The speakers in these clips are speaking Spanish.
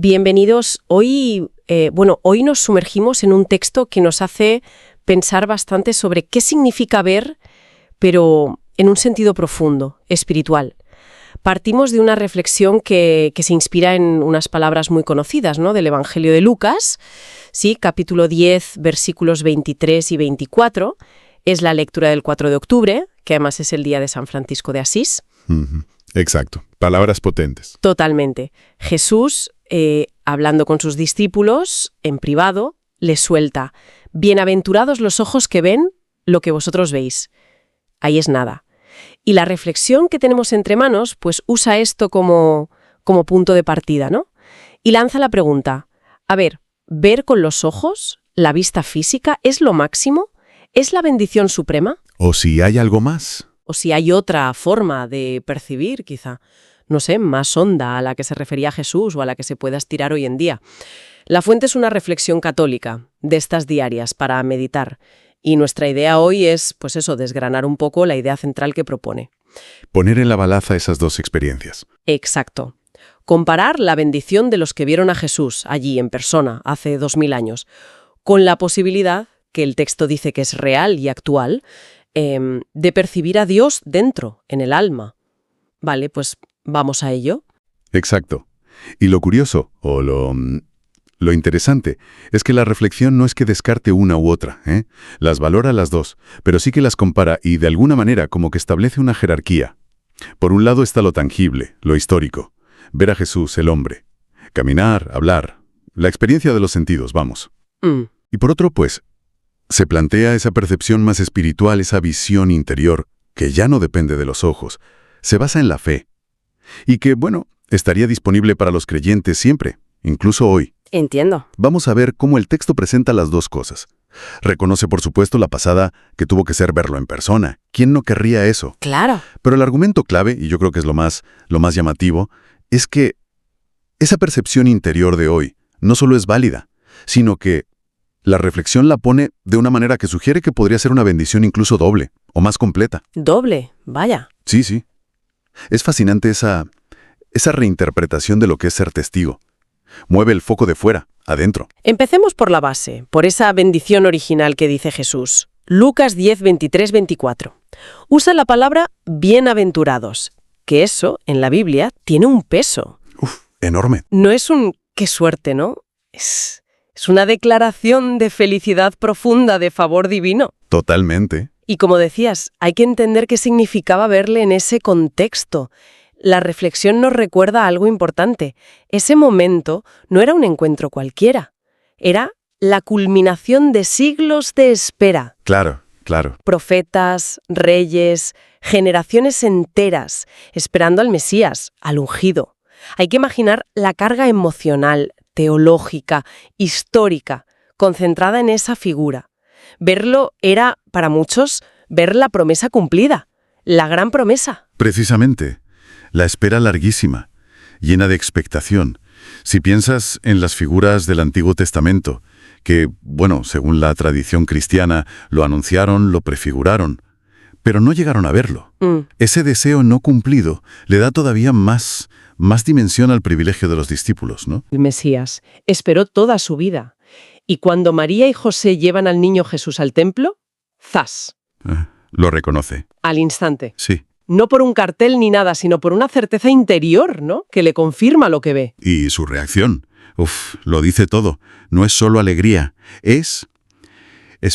Bienvenidos. Hoy nos sumergimos en un texto que nos hace pensar bastante sobre qué significa ver, pero en un sentido profundo, espiritual. Partimos de una reflexión que se inspira en unas palabras muy conocidas, ¿no?, del Evangelio de Lucas, sí, capítulo 10, versículos 23 y 24. Es la lectura del 4 de octubre, que además es el día de San Francisco de Asís. Exacto. Palabras potentes. Totalmente. Jesús, hablando con sus discípulos en privado, les suelta: bienaventurados los ojos que ven lo que vosotros veis. Ahí es nada. Y la reflexión que tenemos entre manos, pues usa esto como punto de partida, ¿no? Y lanza la pregunta: a ver, ¿ver con los ojos, la vista física, es lo máximo? ¿Es la bendición suprema? ¿O si hay algo más? O si hay otra forma de percibir, quizá, no sé, más honda a la que se refería Jesús o a la que se pueda estirar hoy en día. La fuente es una reflexión católica, de estas diarias, para meditar. Y nuestra idea hoy es, pues eso, desgranar un poco la idea central que propone. Poner en la balanza esas dos experiencias. Exacto. Comparar la bendición de los que vieron a Jesús allí en persona hace 2000 años con la posibilidad, que el texto dice que es real y actual, de percibir a Dios dentro, en el alma. Vale, pues vamos a ello. Exacto. Y lo curioso, o lo interesante, es que la reflexión no es que descarte una u otra, ¿eh? Las valora las dos, pero sí que las compara y de alguna manera como que establece una jerarquía. Por un lado está lo tangible, lo histórico, ver a Jesús, el hombre, caminar, hablar, la experiencia de los sentidos, vamos. Y por otro, pues, se plantea esa percepción más espiritual, esa visión interior, que ya no depende de los ojos, se basa en la fe. Y que, bueno, estaría disponible para los creyentes siempre, incluso hoy. Entiendo. Vamos a ver cómo el texto presenta las dos cosas. Reconoce, por supuesto, la pasada que tuvo que ser verlo en persona. ¿Quién no querría eso? Claro. Pero el argumento clave, y yo creo que es lo más llamativo, es que esa percepción interior de hoy no solo es válida, sino que la reflexión la pone de una manera que sugiere que podría ser una bendición incluso doble o más completa. Doble, vaya. Sí. Es fascinante esa reinterpretación de lo que es ser testigo. Mueve el foco de fuera, adentro. Empecemos por la base, por esa bendición original que dice Jesús. Lucas 10, 23, 24. Usa la palabra bienaventurados, que eso, en la Biblia, tiene un peso. Enorme. No es un qué suerte, ¿no? Es una declaración de felicidad profunda, de favor divino. Totalmente. Y como decías, hay que entender qué significaba verle en ese contexto. La reflexión nos recuerda algo importante. Ese momento no era un encuentro cualquiera. Era la culminación de siglos de espera. Claro. Profetas, reyes, generaciones enteras, esperando al Mesías, al ungido. Hay que imaginar la carga emocional, teológica, histórica, concentrada en esa figura. Verlo era, para muchos, ver la promesa cumplida, la gran promesa. Precisamente. La espera larguísima, llena de expectación. Si piensas en las figuras del Antiguo Testamento, que, bueno, según la tradición cristiana, lo anunciaron, lo prefiguraron, pero no llegaron a verlo. Ese deseo no cumplido le da todavía más dimensión al privilegio de los discípulos, ¿no? El Mesías esperó toda su vida. Y cuando María y José llevan al niño Jesús al templo, ¡zas! Lo reconoce. Al instante. Sí. No por un cartel ni nada, sino por una certeza interior, ¿no?, que le confirma lo que ve. Y su reacción, lo dice todo. No es solo alegría, es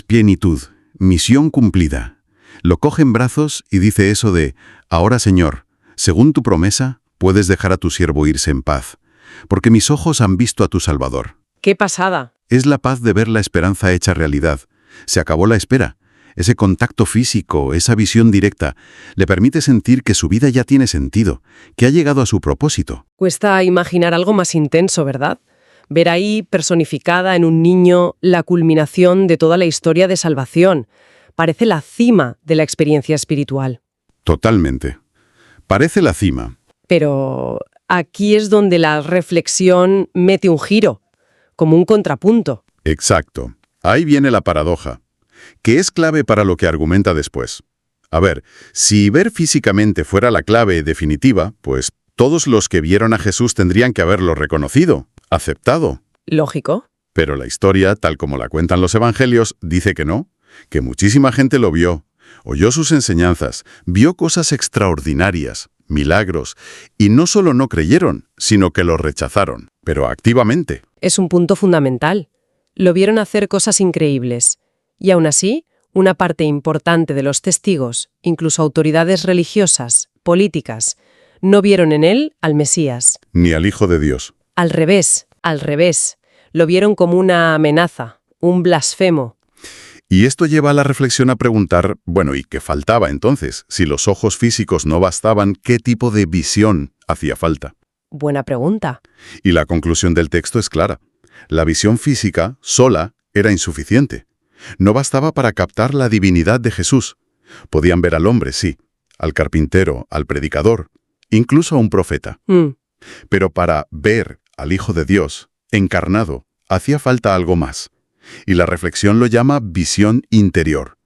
plenitud, misión cumplida. Lo coge en brazos y dice eso de: ahora, Señor, según tu promesa, puedes dejar a tu siervo irse en paz, porque mis ojos han visto a tu Salvador. ¡Qué pasada! Es la paz de ver la esperanza hecha realidad. Se acabó la espera. Ese contacto físico, esa visión directa, le permite sentir que su vida ya tiene sentido, que ha llegado a su propósito. Cuesta imaginar algo más intenso, ¿verdad? Ver ahí, personificada en un niño, la culminación de toda la historia de salvación. Parece la cima de la experiencia espiritual. Totalmente. Parece la cima. Pero aquí es donde la reflexión mete un giro, como un contrapunto. Exacto. Ahí viene la paradoja, que es clave para lo que argumenta después. A ver, si ver físicamente fuera la clave definitiva, pues todos los que vieron a Jesús tendrían que haberlo reconocido, aceptado. Lógico. Pero la historia, tal como la cuentan los evangelios, dice que no, que muchísima gente lo vio, oyó sus enseñanzas, vio cosas extraordinarias, milagros, y no solo no creyeron, sino que lo rechazaron, pero activamente. Es un punto fundamental. Lo vieron hacer cosas increíbles. Y aún así, una parte importante de los testigos, incluso autoridades religiosas, políticas, no vieron en él al Mesías. Ni al Hijo de Dios. Al revés. Lo vieron como una amenaza, un blasfemo. Y esto lleva a la reflexión a preguntar, bueno, ¿y qué faltaba entonces? Si los ojos físicos no bastaban, ¿qué tipo de visión hacía falta? Buena pregunta. Y la conclusión del texto es clara. La visión física, sola, era insuficiente. No bastaba para captar la divinidad de Jesús. Podían ver al hombre, sí, al carpintero, al predicador, incluso a un profeta. Pero para ver al Hijo de Dios, encarnado, hacía falta algo más. Y la reflexión lo llama visión interior,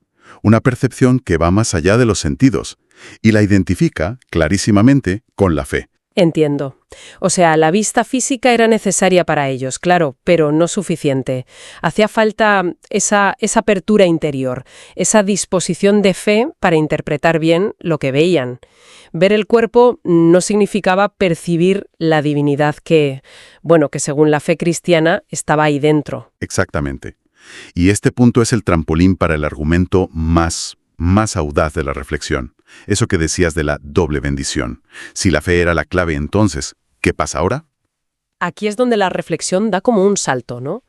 una percepción que va más allá de los sentidos, y la identifica clarísimamente con la fe. Entiendo. O sea, la vista física era necesaria para ellos, claro, pero no suficiente. Hacía falta esa apertura interior, esa disposición de fe para interpretar bien lo que veían. Ver el cuerpo no significaba percibir la divinidad que según la fe cristiana estaba ahí dentro. Exactamente. Y este punto es el trampolín para el argumento más audaz de la reflexión. Eso que decías de la doble bendición. Si la fe era la clave entonces, ¿qué pasa ahora? Aquí es donde la reflexión da como un salto, ¿no?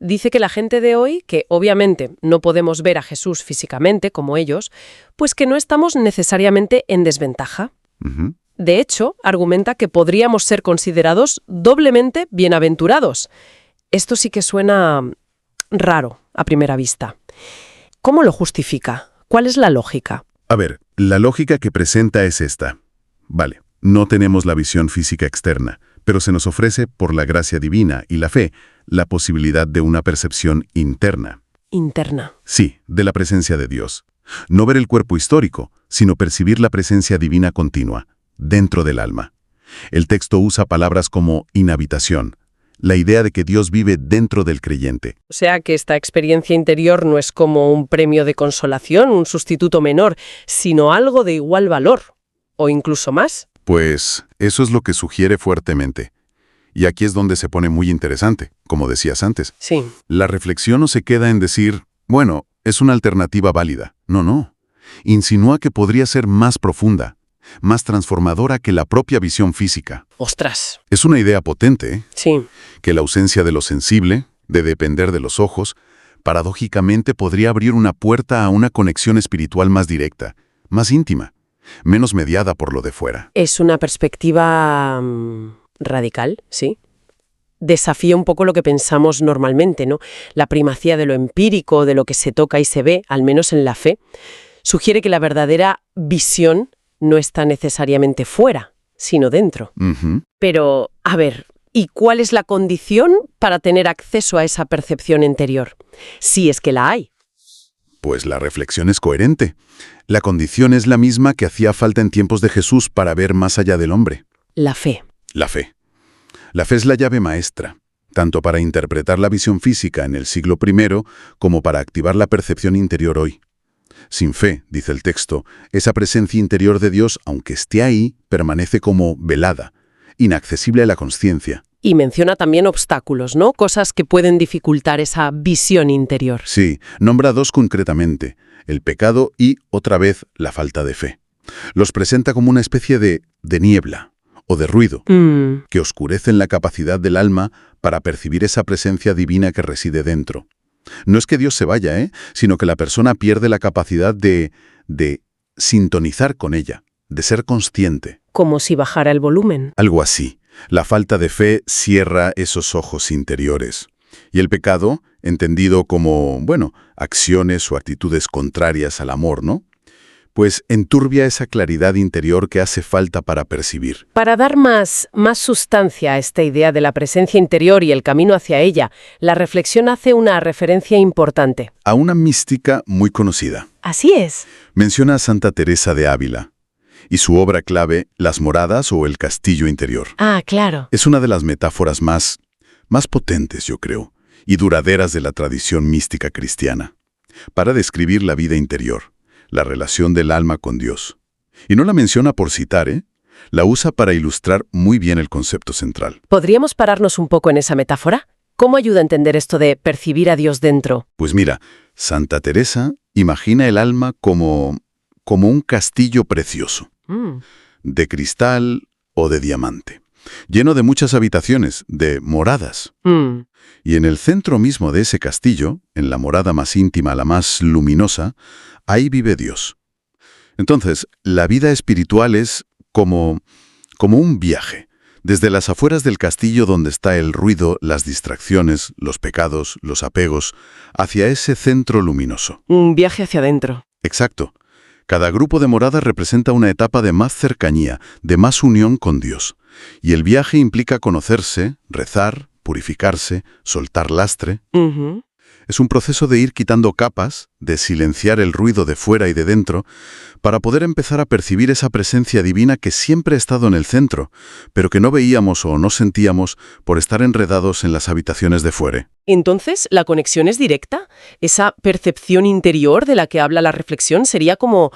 Dice que la gente de hoy, que obviamente no podemos ver a Jesús físicamente como ellos, pues que no estamos necesariamente en desventaja. De hecho, argumenta que podríamos ser considerados doblemente bienaventurados. Esto sí que suena raro a primera vista. ¿Cómo lo justifica? ¿Cuál es la lógica? A ver, la lógica que presenta es esta. Vale, no tenemos la visión física externa, pero se nos ofrece, por la gracia divina y la fe, la posibilidad de una percepción interna. Interna. Sí, de la presencia de Dios. No ver el cuerpo histórico, sino percibir la presencia divina continua, dentro del alma. El texto usa palabras como inhabitación, la idea de que Dios vive dentro del creyente. O sea que esta experiencia interior no es como un premio de consolación, un sustituto menor, sino algo de igual valor, o incluso más. Pues eso es lo que sugiere fuertemente. Y aquí es donde se pone muy interesante, como decías antes. Sí. La reflexión no se queda en decir, bueno, es una alternativa válida. No. Insinúa que podría ser más profunda, más transformadora que la propia visión física. ¡Ostras! Es una idea potente, ¿eh? Sí. Que la ausencia de lo sensible, de depender de los ojos, paradójicamente podría abrir una puerta a una conexión espiritual más directa, más íntima, menos mediada por lo de fuera. Es una perspectiva radical, sí. Desafía un poco lo que pensamos normalmente, ¿no? La primacía de lo empírico, de lo que se toca y se ve, al menos en la fe, sugiere que la verdadera visión no está necesariamente fuera, sino dentro. Pero, a ver, ¿y cuál es la condición para tener acceso a esa percepción interior? Si es que la hay. Pues la reflexión es coherente. La condición es la misma que hacía falta en tiempos de Jesús para ver más allá del hombre. La fe. La fe. La fe es la llave maestra, tanto para interpretar la visión física en el siglo I como para activar la percepción interior hoy. Sin fe, dice el texto, esa presencia interior de Dios, aunque esté ahí, permanece como velada, inaccesible a la consciencia. Y menciona también obstáculos, ¿no? Cosas que pueden dificultar esa visión interior. Sí, nombra dos concretamente, el pecado y, otra vez, la falta de fe. Los presenta como una especie de niebla o de ruido que oscurecen la capacidad del alma para percibir esa presencia divina que reside dentro. No es que Dios se vaya, sino que la persona pierde la capacidad de sintonizar con ella, de ser consciente. Como si bajara el volumen. Algo así. La falta de fe cierra esos ojos interiores. Y el pecado, entendido como, acciones o actitudes contrarias al amor, ¿no? Pues enturbia esa claridad interior que hace falta para percibir. Para dar más sustancia a esta idea de la presencia interior y el camino hacia ella, la reflexión hace una referencia importante. A una mística muy conocida. Así es. Menciona a Santa Teresa de Ávila y su obra clave, Las moradas o el castillo interior. Ah, claro. Es una de las metáforas más más potentes, yo creo, y duraderas de la tradición mística cristiana, para describir la vida interior, la relación del alma con Dios. Y no la menciona por citar, ¿eh? La usa para ilustrar muy bien el concepto central. ¿Podríamos pararnos un poco en esa metáfora? ¿Cómo ayuda a entender esto de percibir a Dios dentro? Pues mira, Santa Teresa imagina el alma como un castillo precioso, de cristal o de diamante, lleno de muchas habitaciones, de moradas. Y en el centro mismo de ese castillo, en la morada más íntima, la más luminosa, ahí vive Dios. Entonces, la vida espiritual es como un viaje, desde las afueras del castillo donde está el ruido, las distracciones, los pecados, los apegos, hacia ese centro luminoso. Un viaje hacia adentro. Exacto. Cada grupo de moradas representa una etapa de más cercanía, de más unión con Dios. Y el viaje implica conocerse, rezar, purificarse, soltar lastre. Es un proceso de ir quitando capas, de silenciar el ruido de fuera y de dentro, para poder empezar a percibir esa presencia divina que siempre ha estado en el centro, pero que no veíamos o no sentíamos por estar enredados en las habitaciones de fuera. Entonces, ¿la conexión es directa? ¿Esa percepción interior de la que habla la reflexión sería como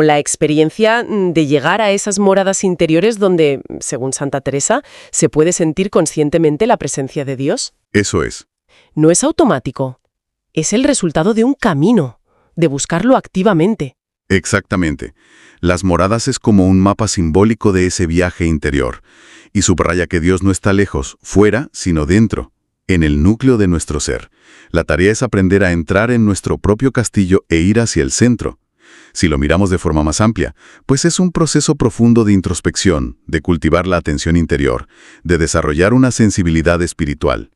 la experiencia de llegar a esas moradas interiores donde, según Santa Teresa, se puede sentir conscientemente la presencia de Dios? Eso es. No es automático. Es el resultado de un camino, de buscarlo activamente. Exactamente. Las moradas es como un mapa simbólico de ese viaje interior, y subraya que Dios no está lejos, fuera, sino dentro, en el núcleo de nuestro ser. La tarea es aprender a entrar en nuestro propio castillo e ir hacia el centro. Si lo miramos de forma más amplia, pues es un proceso profundo de introspección, de cultivar la atención interior, de desarrollar una sensibilidad espiritual.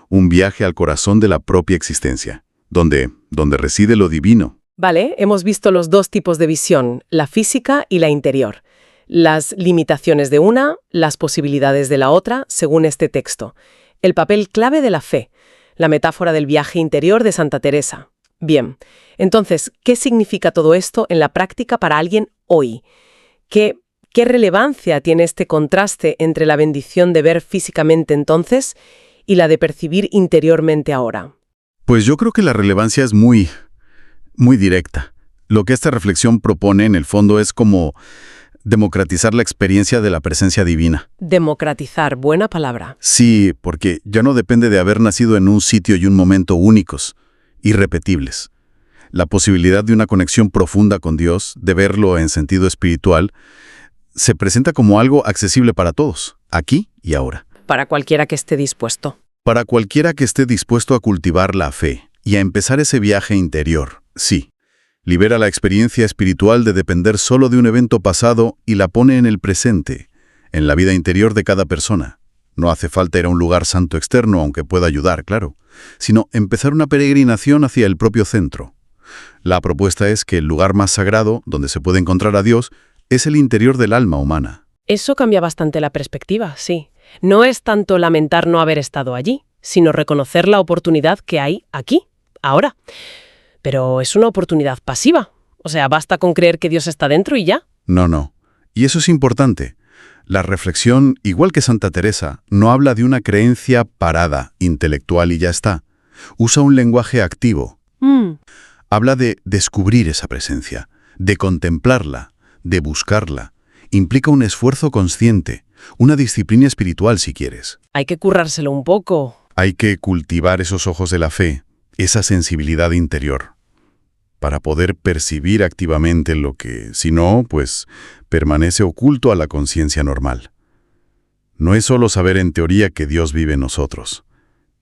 Un viaje al corazón de la propia existencia, donde reside lo divino. Vale, hemos visto los dos tipos de visión, la física y la interior. Las limitaciones de una, las posibilidades de la otra, según este texto. El papel clave de la fe, la metáfora del viaje interior de Santa Teresa. Bien, entonces, ¿qué significa todo esto en la práctica para alguien hoy? ¿Qué relevancia tiene este contraste entre la bendición de ver físicamente entonces y la de percibir interiormente ahora? Pues yo creo que la relevancia es muy directa. Lo que esta reflexión propone en el fondo es como democratizar la experiencia de la presencia divina. Democratizar, buena palabra. Sí, porque ya no depende de haber nacido en un sitio y un momento únicos, irrepetibles. La posibilidad de una conexión profunda con Dios, de verlo en sentido espiritual, se presenta como algo accesible para todos, aquí y ahora. Para cualquiera que esté dispuesto. Para cualquiera que esté dispuesto a cultivar la fe y a empezar ese viaje interior, sí. Libera la experiencia espiritual de depender solo de un evento pasado y la pone en el presente, en la vida interior de cada persona. No hace falta ir a un lugar santo externo, aunque pueda ayudar, claro, sino empezar una peregrinación hacia el propio centro. La propuesta es que el lugar más sagrado, donde se puede encontrar a Dios, es el interior del alma humana. Eso cambia bastante la perspectiva, sí. No es tanto lamentar no haber estado allí, sino reconocer la oportunidad que hay aquí, ahora. Pero es una oportunidad pasiva. O sea, ¿basta con creer que Dios está dentro y ya? No. Y eso es importante. La reflexión, igual que Santa Teresa, no habla de una creencia parada, intelectual y ya está. Usa un lenguaje activo. Habla de descubrir esa presencia, de contemplarla, de buscarla. Implica un esfuerzo consciente, una disciplina espiritual si quieres. Hay que currárselo un poco. Hay que cultivar esos ojos de la fe, esa sensibilidad interior, para poder percibir activamente lo que, si no, pues permanece oculto a la conciencia normal. No es solo saber en teoría que Dios vive en nosotros.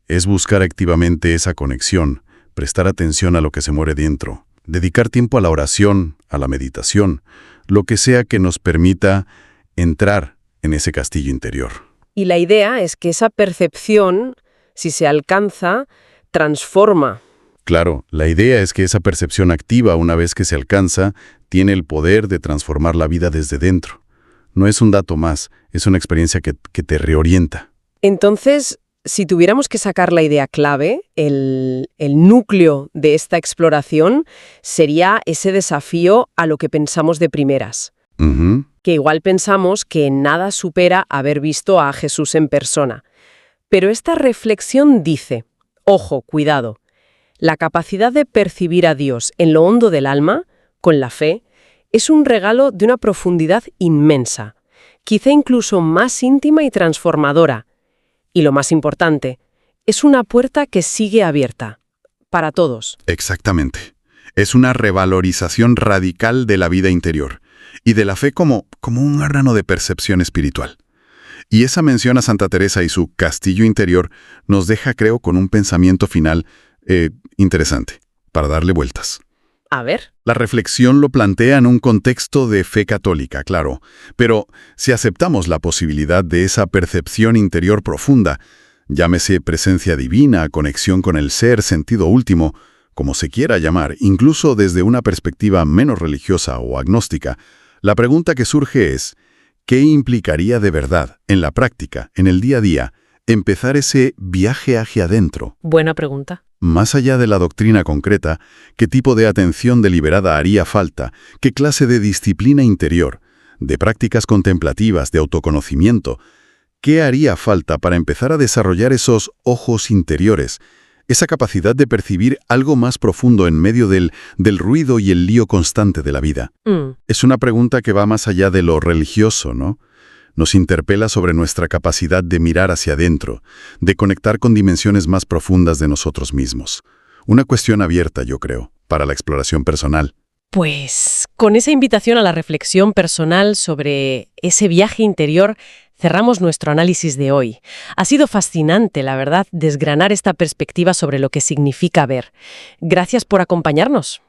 Es buscar activamente esa conexión, prestar atención a lo que se muere dentro, dedicar tiempo a la oración, a la meditación, lo que sea que nos permita entrar en ese castillo interior. Y la idea es que esa percepción, si se alcanza, transforma. Claro, la idea es que esa percepción activa, una vez que se alcanza, tiene el poder de transformar la vida desde dentro. No es un dato más, es una experiencia que te reorienta. Entonces, si tuviéramos que sacar la idea clave, el núcleo de esta exploración sería ese desafío a lo que pensamos de primeras. Que igual pensamos que nada supera haber visto a Jesús en persona. Pero esta reflexión dice, ojo, cuidado, la capacidad de percibir a Dios en lo hondo del alma, con la fe, es un regalo de una profundidad inmensa, quizá incluso más íntima y transformadora. Y lo más importante, es una puerta que sigue abierta, para todos. Exactamente. Es una revalorización radical de la vida interior y de la fe como un órgano de percepción espiritual. Y esa mención a Santa Teresa y su castillo interior nos deja, creo, con un pensamiento final interesante, para darle vueltas. A ver. La reflexión lo plantea en un contexto de fe católica, claro, pero si aceptamos la posibilidad de esa percepción interior profunda, llámese presencia divina, conexión con el ser, sentido último, como se quiera llamar, incluso desde una perspectiva menos religiosa o agnóstica, la pregunta que surge es, ¿qué implicaría de verdad, en la práctica, en el día a día, empezar ese viaje hacia adentro? Buena pregunta. Más allá de la doctrina concreta, ¿qué tipo de atención deliberada haría falta? ¿Qué clase de disciplina interior, de prácticas contemplativas, de autoconocimiento? ¿Qué haría falta para empezar a desarrollar esos ojos interiores, esa capacidad de percibir algo más profundo en medio del ruido y el lío constante de la vida? Es una pregunta que va más allá de lo religioso, ¿no? Nos interpela sobre nuestra capacidad de mirar hacia adentro, de conectar con dimensiones más profundas de nosotros mismos. Una cuestión abierta, yo creo, para la exploración personal. Pues con esa invitación a la reflexión personal sobre ese viaje interior, cerramos nuestro análisis de hoy. Ha sido fascinante, la verdad, desgranar esta perspectiva sobre lo que significa ver. Gracias por acompañarnos.